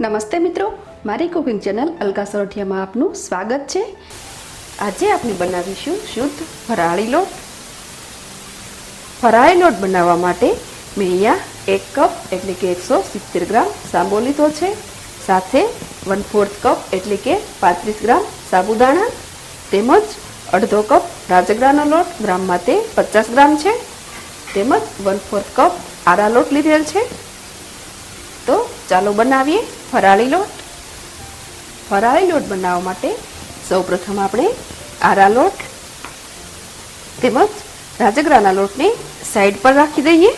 નમસ્તે મિત્રો, મારી કુકિંગ ચેનલ અલકા સરોઠિયામાં આપનું સ્વાગત છે। આજે આપણે બનાવીશું શુદ્ધ ફરાળી લોટ। ફરાળી લોટ બનાવવા માટે મેં અહીંયા 1 કપ એટલે કે 170 ગ્રામ સાંબો લીધો છે, સાથે 1/4 કપ એટલે કે 35 ગ્રામ સાબુદાણા તેમજ અડધો કપ રાજગરાનો લોટ, ગ્રામમાં તે 50 ગ્રામ છે, તેમજ 1/4 કપ આરા લોટ લીધેલ છે। તો ચાલો બનાવીએ ફરાળી લોટ। ફરાળી લોટ બનાવવા માટે સૌપ્રથમ આપણે આરા લોટ તેમજ રાજગરાના લોટને સાઈડ પર રાખી દઈએ।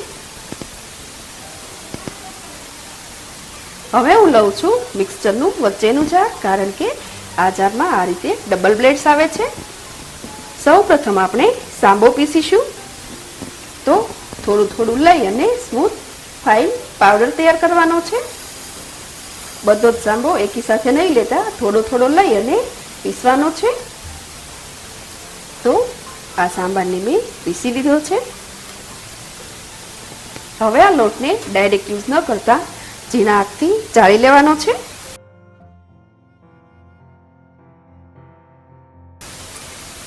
હવે હું લઉં છું મિક્સચરનું વચ્ચેનું જાર, કારણ કે આ જારમાં આ રીતે ડબલ બ્લેડ્સ આવે છે। સૌપ્રથમ આપણે સાંબો પીસીશું, તો થોડું થોડું લઈ અને સ્મૂથ ફાઇન પાવડર તૈયાર કરવાનો છે। બધો જ સાંબો એકી સાથે નહીં લેતા, થોડો થોડો લઈ અને પીસવાનો છે। તો આ સાંબારને મેં પીસી લીધો છે। હવે આ લોટને ડાયરેક્ટ યુઝ ન કરતા ઝીણા હાથથી ચાળી લેવાનો છે।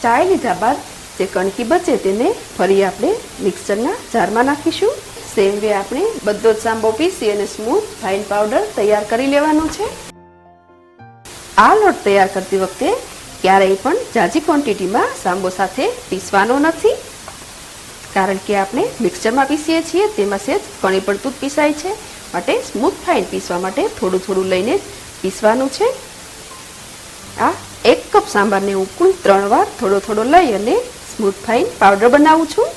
ચાળી લીધા બાદ જે કણકી બચે તેને ફરી આપણે મિક્સરના જારમાં નાખીશું। સેમ વે આપણે બધો જ સાંબો પીસી અને સ્મૂથ ફાઇન પાવડર તૈયાર કરી લેવાનો છે। આ લોટ તૈયાર કરતી વખતે ક્યારેય પણ ઝાઝી ક્વોન્ટિટીમાં સાંબો સાથે પીસવાનો નથી, કારણ કે આપણે મિક્સચરમાં પીસીએ છીએ તેમાં સેજ ઘણી પડતું જ પીસાય છે, માટે સ્મૂથ ફાઇન પીસવા માટે થોડું થોડું લઈને જ પીસવાનું છે। આ 1 કપ સાંભારને હું કુલ 3 વાર થોડો થોડો લઈ અને સ્મૂથ ફાઇન પાવડર બનાવું છું।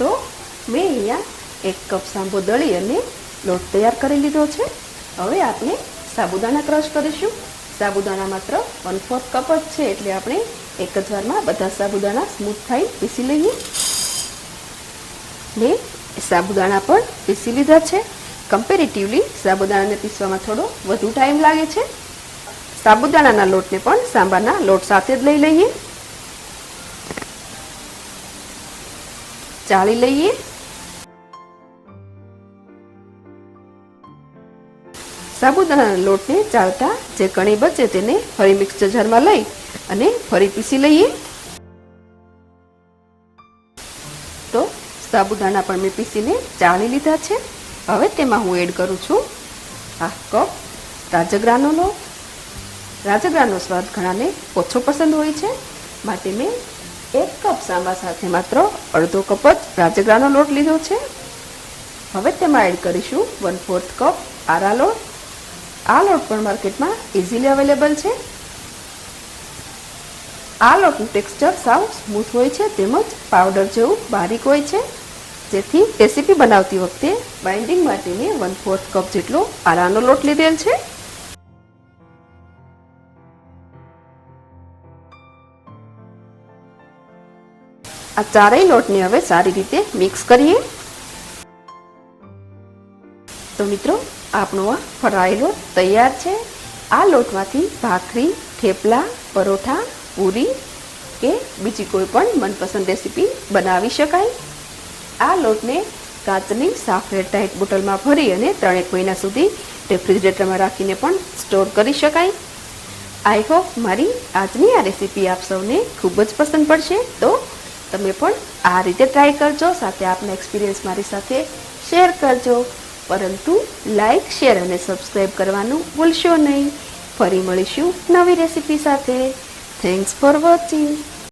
તો મેં અહીંયા 1 કપ સાંભો દળી અને લોટ તૈયાર કરી લીધો છે। હવે આપણે સાબુદાણા ક્રશ કરીશું। સાબુદાણા માત્ર 1/4 કપ જ છે, એટલે આપણે એક જ વારમાં બધા સાબુદાણા સ્મૂથ ફાઇન પીસી લઈએ। મેં સાબુદાણા પણ પીસી લીધા છે। કમ્પેરેટિવલી સાબુદાણાને પીસવામાં થોડો વધુ ટાઈમ લાગે છે। સાબુદાણાના લોટને પણ સાંભારના લોટ સાથે જ લઈ લઈએ, ચાળી લઈએ। સાબુદાણાના લોટને ચાળતા જે કણી બચે તેને ફરી મિક્સર જારમાં લઈ અને ફરી પીસી લઈએ। તો સાબુદાણા પણ મેં પીસીને ચાળી લીધા છે। હવે તેમાં હું એડ કરું છું 1/2 કપ રાજગરાનો લોટ। રાજગરાનો સ્વાદ ઘણાને ઓછો પસંદ હોય છે, માટે મેં 1 કપ સાંબા સાથે માત્ર અડધો કપ જ રાજગરાનો લોટ લીધો છે। હવે તેમાં એડ કરીશું 1/4 કપ આરા લોટ। આ લોટ પણ માર્કેટમાં ઇઝીલી અવેલેબલ છે। આ લોટનું ટેક્સચર સાવ સ્મૂથ હોય છે, તેમજ પાવડર જેવું બારીક હોય છે, જેથી રેસીપી બનાવતી વખતે બાઇન્ડિંગ માટે મેં 1/4 કપ જેટલો આરાનો લોટ લીધેલ છે। આ ચારેય લોટને હવે સારી રીતે મિક્સ કરીએ। તો મિત્રો, આપણો આ ફરાળી લોટ તૈયાર છે। આ લોટમાંથી ભાખરી, થેપલા, પરોઠા, પૂરી કે બીજી કોઈ પણ મનપસંદ રેસીપી બનાવી શકાય। આ લોટને કાચની સાફ એરટાઇટ બોટલમાં ભરી અને 3 મહિના સુધી રેફ્રિજરેટરમાં રાખીને પણ સ્ટોર કરી શકાય। આઈ હોપ મારી આજની આ રેસીપી આપ સૌને ખૂબ જ પસંદ પડશે। તો તમે પણ આ રીતે ટ્રાય કરજો, સાથે આપના એક્સપિરિયન્સ મારી સાથે શેર કરજો, પરંતુ લાઈક, શેર અને સબસ્ક્રાઈબ કરવાનું ભૂલશો નહીં। ફરી મળીશું નવી રેસીપી સાથે। Thanks for watching.